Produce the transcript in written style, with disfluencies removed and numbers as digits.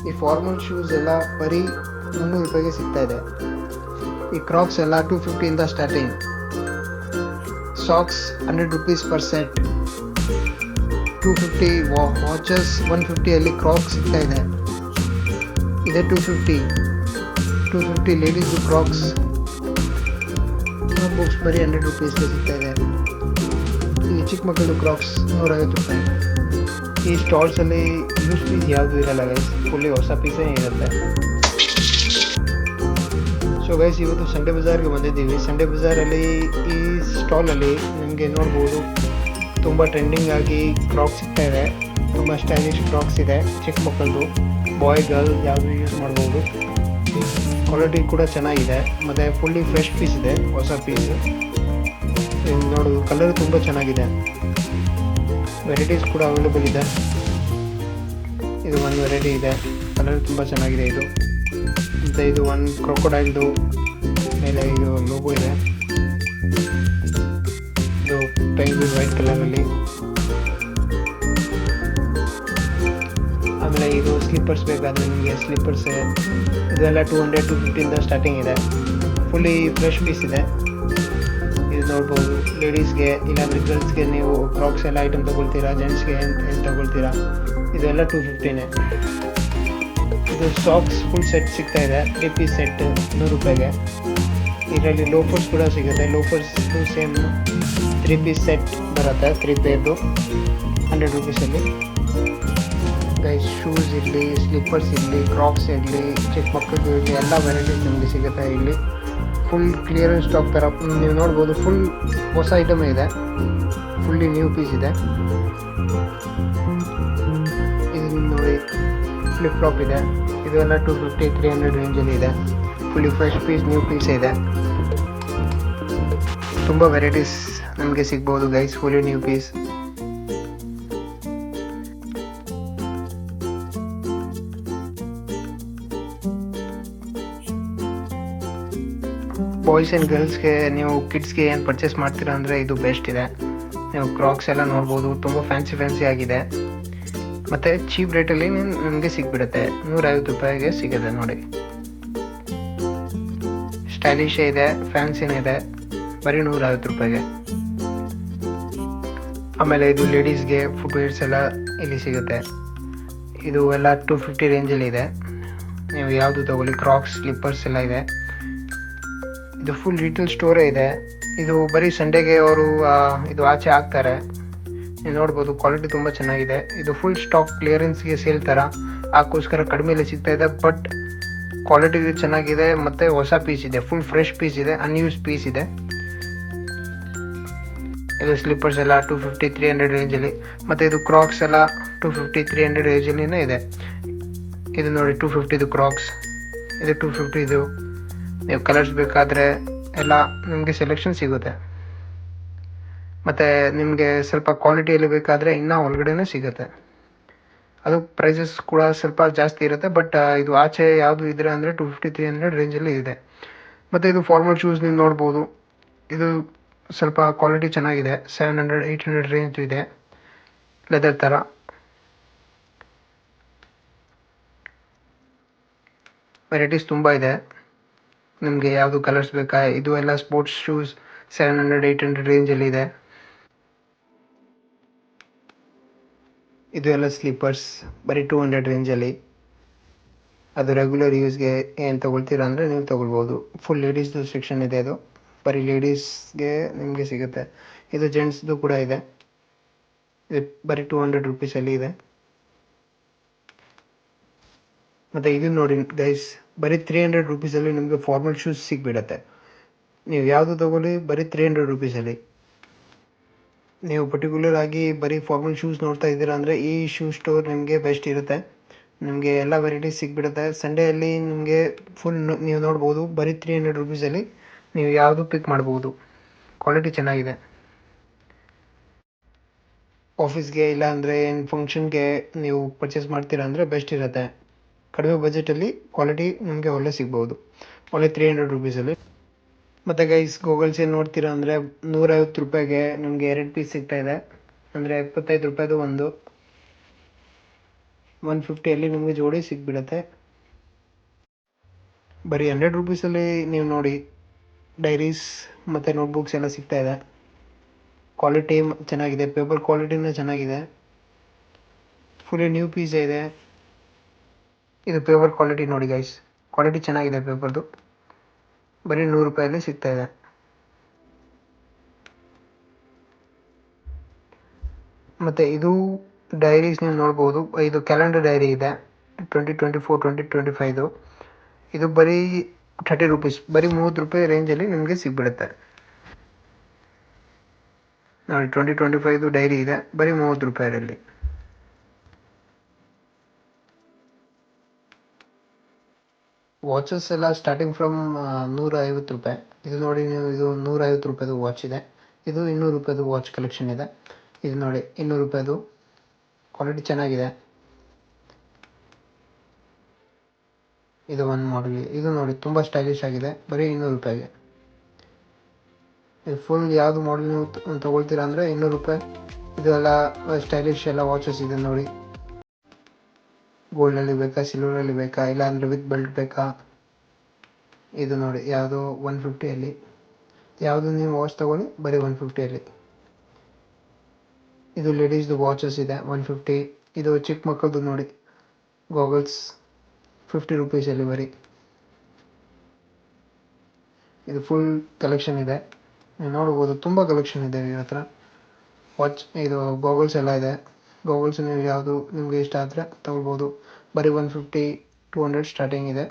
ಈ formal shoes ಎಲ್ಲ ಬರೀ 300 ರೂಪಾಯಿಗೆ ಸಿಗ್ತಾ ಇದೆ. ಈ ಕ್ರಾಕ್ಸ್ ಎಲ್ಲ 250 ಇಂದ starting. Socks 100 rupees per set. 250 watches 150 ಅಲ್ಲಿ ಕ್ರಾಕ್ಸ್ ಸಿಗ್ತಾ ಇದೆ. ಇದೆ 250 ಲೇಡೀಸ್ ಕ್ರಾಕ್ಸ್ ಬುಕ್ಸ್ ಬರೀ 100 ರೂಪೀಸ್ಗೆ ಸಿಗ್ತಾ ಇದೆ. ಈ ಚಿಕ್ಕ ಮಕ್ಕಳು ಕ್ರಾಕ್ಸ್ 150 ರೂಪಾಯಿ. ಈ ಸ್ಟಾಲ್ಸಲ್ಲಿ ಯೂಸ್ ಪೀಸ್ ಯಾವುದು ಇರಲ್ಲ ಗೈಸ್, ಫುಲ್ಲಿ ಹೊಸ ಪೀಸೇ ಇರುತ್ತೆ. ಸೊ ಗೈಸ್, ಇವತ್ತು ಸಂಡೇ ಬಜಾರ್ಗೆ ಬಂದಿದ್ದೀವಿ. ಸಂಡೇ ಬಜಾರಲ್ಲಿ ಈ ಸ್ಟಾಲಲ್ಲಿ ನಿಮಗೆ ನೋಡ್ಬೋದು ತುಂಬ ಟ್ರೆಂಡಿಂಗ್ ಆಗಿ ಕ್ರಾಕ್ಸ್ ಸಿಗ್ತಾ ಇದೆ. ತುಂಬ ಸ್ಟೈಲಿಶ್ ಕ್ರಾಕ್ಸ್ ಇದೆ, ಚಿಕ್ಕ ಮಕ್ಕಳದು, ಬಾಯ್ ಗರ್ಲ್ ಯಾವುದು ಯೂಸ್ ಮಾಡ್ಬೋದು. ಕ್ವಾಲಿಟಿ ಕೂಡ ಚೆನ್ನಾಗಿದೆ ಮತ್ತು ಫುಲ್ಲಿ ಫ್ರೆಶ್ ಪೀಸ್ ಇದೆ, ಹೊಸ ಪೀಸ್. ನೋಡೋದು ಕಲರ್ ತುಂಬ ಚೆನ್ನಾಗಿದೆ. ವೆರೈಟೀಸ್ ಕೂಡ ಅವೈಲೇಬಲ್ ಇದೆ. ಇದು ಒಂದು ವೆರೈಟಿ ಇದೆ, ಕಲರ್ ತುಂಬ ಚೆನ್ನಾಗಿದೆ ಇದು. ಮತ್ತು ಇದು ಒಂದು ಕ್ರೊಕೊಡೈಲ್ದು ಮೇಲೆ ಇದು ಲೋಗೋ ಇದೆ. ಇದು ಪೆಂಗ್ವಿನ್ ವೈಟ್ ಕಲರಲ್ಲಿ. ಆಮೇಲೆ ಇದು ಸ್ಲಿಪ್ಪರ್ಸ್ ಬೇಕಾದರೆ ನಿಮಗೆ ಸ್ಲಿಪ್ಪರ್ಸ್ ಇದೆಲ್ಲ 200-250 ಇಂದ ಸ್ಟಾರ್ಟಿಂಗ್ ಇದೆ. ಫುಲ್ಲಿ ಫ್ರೆಶ್ ಪೀಸ್ ಇದೆ. ಇದು ನೋಡ್ಬೋದು, ಲೇಡೀಸ್ಗೆ ಇಲ್ಲಾಂದರೆ ಗರ್ಲ್ಸ್ಗೆ ನೀವು ಕ್ರಾಕ್ಸ್ ಎಲ್ಲ ಐಟಮ್ ತೊಗೊಳ್ತೀರಾ, ಜೆಂಟ್ಸ್ಗೆ ಏನು ತೊಗೊಳ್ತೀರಾ, ಇದೆಲ್ಲ 250ನೇ. ಇದು ಸಾಕ್ಸ್ ಫುಲ್ ಸೆಟ್ ಸಿಗ್ತಾ ಇದೆ, 3 ಪೀಸ್ ಸೆಟ್ 100 ರೂಪಾಯಿಗೆ. ಇದರಲ್ಲಿ ಲೋಫರ್ಸ್ ಕೂಡ ಸಿಗುತ್ತೆ. ಲೋಫರ್ಸ್ದು ಸೇಮ್ 3 ಪೀಸ್ ಸೆಟ್ ಬರುತ್ತೆ, 3 ಪೇರ್ದು 100 ರೂಪೀಸಲ್ಲಿ. ಗೈಸ್, ಶೂಸ್ ಇರಲಿ, ಸ್ಲಿಪ್ಪರ್ಸ್ ಇರಲಿ, ಕ್ರಾಕ್ಸ್ ಇರಲಿ, ಚಿಕ್ಕ ಮಕ್ಕಳಿಗೆ ಇರಲಿ, ಎಲ್ಲ ವೆರೈಟೀಸ್ ನಿಮಗೆ ಸಿಗುತ್ತೆ ಇಲ್ಲಿ. ಫುಲ್ ಕ್ಲಿಯರೆನ್ಸ್ ಸ್ಟಾಕ್ ಥರ ನೀವು ನೋಡ್ಬೋದು. ಫುಲ್ ಹೊಸ ಐಟಮೇ ಇದೆ, ಫುಲ್ಲಿ ನ್ಯೂ ಪೀಸ್ ಇದೆ. ಇದು ನೋಡಿ, ಫ್ಲಿಪ್ ಫ್ಲಾಪ್ ಇದೆ. ಇದು ಎಲ್ಲ 250-300 ರೇಂಜಲ್ಲಿ ಇದೆ. Fully fresh piece, new piece ಇದೆ. ತುಂಬ ವೆರೈಟೀಸ್ ನಮಗೆ ಸಿಗ್ಬೋದು guys, fully new piece. Boys and ಗರ್ಲ್ಸ್ಗೆ, ನೀವು ಕಿಡ್ಸ್ಗೆ ಏನು ಪರ್ಚೇಸ್ ಮಾಡ್ತೀರಾ ಅಂದರೆ ಇದು ಬೆಸ್ಟ್ ಇದೆ. ನೀವು ಕ್ರಾಕ್ಸ್ ಎಲ್ಲ ನೋಡ್ಬೋದು, ತುಂಬ ಫ್ಯಾನ್ಸಿ ಆಗಿದೆ ಮತ್ತು ಚೀಪ್ ರೇಟಲ್ಲಿ ನಿಮಗೆ ಸಿಗ್ಬಿಡುತ್ತೆ. 150 ರೂಪಾಯಿಗೆ ಸಿಗುತ್ತೆ ನೋಡಿ. ಸ್ಟೈಲಿಶೇ ಇದೆ, ಫ್ಯಾನ್ಸಿನೇ ಇದೆ, ಬರೀ 150 ರೂಪಾಯಿಗೆ. ಆಮೇಲೆ ಇದು ಲೇಡೀಸ್ಗೆ ಫುಟ್ವೇರ್ಸ್ ಎಲ್ಲ ಇಲ್ಲಿ ಸಿಗುತ್ತೆ. ಇದು ಎಲ್ಲ 250 ರೇಂಜಲ್ಲಿ ಇದೆ. ನೀವು ಯಾವುದು ತೊಗೊಳ್ಳಿ, ಕ್ರಾಕ್ಸ್, ಸ್ಲಿಪ್ಪರ್ಸ್ ಎಲ್ಲ ಇದೆ. ಇದು ಫುಲ್ ರಿಟೇಲ್ ಸ್ಟೋರೇ ಇದೆ. ಇದು ಬರೀ ಸಂಡೇಗೆ ಅವರು ಇದು ಆಚೆ ಹಾಕ್ತಾರೆ. ನೀವು ನೋಡ್ಬೋದು, ಕ್ವಾಲಿಟಿ ತುಂಬ ಚೆನ್ನಾಗಿದೆ. ಇದು ಫುಲ್ ಸ್ಟಾಕ್ ಕ್ಲಿಯರೆನ್ಸ್ಗೆ ಸೇಲ್ ಥರ, ಅದಕ್ಕೋಸ್ಕರ ಕಡಿಮೆಯಲ್ಲಿ ಸಿಗ್ತಾ ಇದೆ. ಬಟ್ ಕ್ವಾಲಿಟಿ ಚೆನ್ನಾಗಿದೆ ಮತ್ತು ಹೊಸ ಪೀಸ್ ಇದೆ, ಫುಲ್ ಫ್ರೆಶ್ ಪೀಸ್ ಇದೆ, ಅನ್ಯೂಸ್ ಪೀಸ್ ಇದೆ. ಇದು ಸ್ಲಿಪ್ಪರ್ಸ್ ಎಲ್ಲ 250-300 ರೇಂಜಲ್ಲಿ. ಮತ್ತು ಇದು ಕ್ರಾಕ್ಸ್ ಎಲ್ಲ 250-300 ರೇಂಜಲ್ಲಿನೇ ಇದೆ. ಇದು ನೋಡಿ 250 ಕ್ರಾಕ್ಸ್, ಇದು 250. ನೀವು ಕಲರ್ಸ್ ಬೇಕಾದರೆ ಎಲ್ಲ ನಿಮಗೆ ಸೆಲೆಕ್ಷನ್ ಸಿಗುತ್ತೆ. ಮತ್ತು ನಿಮಗೆ ಸ್ವಲ್ಪ ಕ್ವಾಲಿಟಿಯಲ್ಲಿ ಬೇಕಾದರೆ ಇನ್ನೂ ಒಳಗಡೆನೇ ಸಿಗುತ್ತೆ. ಅದು ಪ್ರೈಸಸ್ ಕೂಡ ಸ್ವಲ್ಪ ಜಾಸ್ತಿ ಇರುತ್ತೆ. ಬಟ್ ಇದು ಆಚೆ ಯಾವುದು ಇದ್ರೆ ಅಂದರೆ 250-300 ರೇಂಜಲ್ಲಿ ಇದೆ. ಮತ್ತು ಇದು ಫಾರ್ಮಲ್ ಶೂಸ್ ನೀವು ನೋಡ್ಬೋದು. ಇದು ಸ್ವಲ್ಪ ಕ್ವಾಲಿಟಿ ಚೆನ್ನಾಗಿದೆ, 700-800 ರೇಂಜ್ ಇದೆ, ಲೆದರ್ ಥರ. ವೆರೈಟೀಸ್ ತುಂಬ ಇದೆ. ನಿಮಗೆ ಯಾವುದು ಕಲರ್ಸ್ ಬೇಕಾ, ಇದು ಎಲ್ಲ ಸ್ಪೋರ್ಟ್ಸ್ ಶೂಸ್ 700-800 ರೇಂಜಲ್ಲಿ ಇದೆ. ಇದು ಎಲ್ಲ ಸ್ಲೀಪರ್ಸ್ ಬರೀ 200 ರೇಂಜಲ್ಲಿ. ಅದು ರೆಗ್ಯುಲರ್ ಯೂಸ್ಗೆ ಏನು ತೊಗೊಳ್ತೀರಾ ಅಂದರೆ ನೀವು ತೊಗೊಳ್ಬೋದು. ಫುಲ್ ಲೇಡೀಸ್ದು ಸೆಕ್ಷನ್ ಇದೆ, ಅದು ಬರೀ ಲೇಡೀಸ್ಗೆ ನಿಮಗೆ ಸಿಗುತ್ತೆ. ಇದು ಜೆಂಟ್ಸ್ದು ಕೂಡ ಇದೆ. ಇದು ಬರೀ 200 ರೂಪೀಸಲ್ಲಿ ಇದೆ. ಮತ್ತು ಇದು ನೋಡಿ ಗೈಸ್, ಬರೀ 300 ರೂಪೀಸಲ್ಲಿ ನಿಮಗೆ ಫಾರ್ಮಲ್ ಶೂಸ್ ಸಿಗ್ಬಿಡತ್ತೆ. ನೀವು ಯಾವುದು ತೊಗೊಳ್ಳಿ, ಬರೀ 300 ರೂಪೀಸಲ್ಲಿ. ನೀವು ಪರ್ಟಿಕ್ಯುಲರ್ ಆಗಿ ಬರೀ ಫಾರ್ಮಲ್ ಶೂಸ್ ನೋಡ್ತಾ ಇದ್ದೀರಾ ಅಂದರೆ ಈ ಶೂ ಸ್ಟೋರ್ ನಿಮಗೆ ಬೆಸ್ಟ್ ಇರುತ್ತೆ. ನಿಮಗೆ ಎಲ್ಲ ವೆರೈಟೀಸ್ ಸಿಗ್ಬಿಡುತ್ತೆ. ಸಂಡೇಯಲ್ಲಿ ನಿಮಗೆ ಫುಲ್ ನೀವು ನೋಡ್ಬೋದು, ಬರೀ 300 ರೂಪೀಸಲ್ಲಿ ನೀವು ಯಾವುದು ಪಿಕ್ ಮಾಡ್ಬೋದು. ಕ್ವಾಲಿಟಿ ಚೆನ್ನಾಗಿದೆ. ಆಫೀಸ್ಗೆ ಇಲ್ಲ ಅಂದರೆ ಏನು ಫಂಕ್ಷನ್ಗೆ ನೀವು ಪರ್ಚೇಸ್ ಮಾಡ್ತೀರಾ ಅಂದರೆ ಬೆಸ್ಟ್ ಇರುತ್ತೆ. ಕಡಿಮೆ ಬಜೆಟಲ್ಲಿ ಕ್ವಾಲಿಟಿ ನಿಮಗೆ ಒಳ್ಳೆ ಸಿಗ್ಬೋದು, ಒಳ್ಳೆ 300 ರೂಪೀಸಲ್ಲಿ. ಮತ್ತು ಗೈಸ್, ಗೂಗಲ್ಸ್ ಏನು ನೋಡ್ತೀರಾ ಅಂದರೆ 150 ರೂಪಾಯಿಗೆ ನಿಮಗೆ 2 ಪೀಸ್ ಸಿಗ್ತಾಯಿದೆ, ಅಂದರೆ 75 ರೂಪಾಯಿದು ಒಂದು. 150 ನಿಮಗೆ ಜೋಡಿ ಸಿಕ್ಬಿಡುತ್ತೆ. ಬರೀ 100 ರುಪೀಸಲ್ಲಿ ನೀವು ನೋಡಿ ಡೈರೀಸ್ ಮತ್ತು ನೋಟ್ಬುಕ್ಸ್ ಎಲ್ಲ ಸಿಗ್ತಾ ಇದೆ. ಕ್ವಾಲಿಟಿ ಚೆನ್ನಾಗಿದೆ, ಪೇಪರ್ ಕ್ವಾಲಿಟಿನೂ ಚೆನ್ನಾಗಿದೆ. ಫುಲ್ಲಿ ನ್ಯೂ ಪೀಸ್ ಇದೆ. ಇದು ಪೇಪರ್ ಕ್ವಾಲಿಟಿ ನೋಡಿ ಗೈಸ್, ಕ್ವಾಲಿಟಿ ಚೆನ್ನಾಗಿದೆ ಪೇಪರ್ದು. ಬರೀ 100 ರೂಪಾಯಲ್ಲಿ ಸಿಗ್ತಾ ಇದೆ. ಮತ್ತು ಇದು ಡೈರೀಸ್ ನೀವು ನೋಡ್ಬೋದು. ಇದು ಕ್ಯಾಲೆಂಡರ್ ಡೈರಿ ಇದೆ 2024 2025. ಇದು ಬರೀ 30 ರುಪೀಸ್, ಬರೀ 30 ರೂಪಾಯಿ ರೇಂಜಲ್ಲಿ ನಿಮಗೆ ಸಿಗ್ಬಿಡುತ್ತೆ ನೋಡಿ. 2025 ಡೈರಿ ಇದೆ, ಬರೀ 30 ರೂಪಾಯಿಯಲ್ಲಿ. ವಾಚಸ್ ಎಲ್ಲ ಸ್ಟಾರ್ಟಿಂಗ್ ಫ್ರಮ್ 150 ರೂಪಾಯಿ. ಇದು ನೋಡಿ ನೀವು, ಇದು 150 ರೂಪಾಯಿದು ವಾಚ್ ಇದೆ. ಇದು 200 ರೂಪಾಯಿದು ವಾಚ್ ಕಲೆಕ್ಷನ್ ಇದೆ. ಇದು ನೋಡಿ 200 ರೂಪಾಯಿದು, ಕ್ವಾಲಿಟಿ ಚೆನ್ನಾಗಿದೆ. ಇದು ಒಂದು ಮಾಡಲ್. ಇದು ನೋಡಿ ತುಂಬ ಸ್ಟೈಲಿಶ್ ಆಗಿದೆ, ಬರೀ 200 ರೂಪಾಯಿಗೆ. ಇದು ಫುಲ್ ಯಾವುದು ಮಾಡಲ್ ನೀವು ತೊಗೊಳ್ತೀರಾ ಅಂದರೆ 200 ರೂಪಾಯಿ. ಇದೆಲ್ಲ ಸ್ಟೈಲಿಶ್ ಎಲ್ಲ ವಾಚಸ್ ಇದೆ ನೋಡಿ. ಗೋಲ್ಡಲ್ಲಿ ಬೇಕಾ, ಸಿಲ್ವರಲ್ಲಿ ಬೇಕಾ, ಇಲ್ಲ ಅಂದರೆ ವಿತ್ ಬೆಲ್ಟ್ ಬೇಕಾ. ಇದು ನೋಡಿ ಯಾವುದು 150 ಯಾವುದು ನೀವು ವಾಚ್ ತೊಗೊಳ್ಳಿ, ಬರೀ 150. ಇದು ಲೇಡೀಸ್ದು ವಾಚಸ್ ಇದೆ 150. ಇದು ಚಿಕ್ಕ ಮಕ್ಕಳದು ನೋಡಿ ಗಾಗಲ್ಸ್ 50 ರುಪೀಸಲ್ಲಿ ಬರೀ. ಇದು ಫುಲ್ ಕಲೆಕ್ಷನ್ ಇದೆ, ನೀವು ನೋಡ್ಬೋದು. ತುಂಬ ಕಲೆಕ್ಷನ್ ಇದೆ ಇವ್ರ ಹತ್ರ. ವಾಚ್ ಇದು ಗಾಗಲ್ಸ್ ಎಲ್ಲ ಇದೆ. ಗಾಗಲ್ಸ್ ನೀವು ಯಾವುದು ನಿಮಗೆ ಇಷ್ಟ ಆದರೆ ತೊಗೊಳ್ಬೋದು. ಬರೀ 150 200 ಸ್ಟಾರ್ಟಿಂಗ್ ಇದೆ.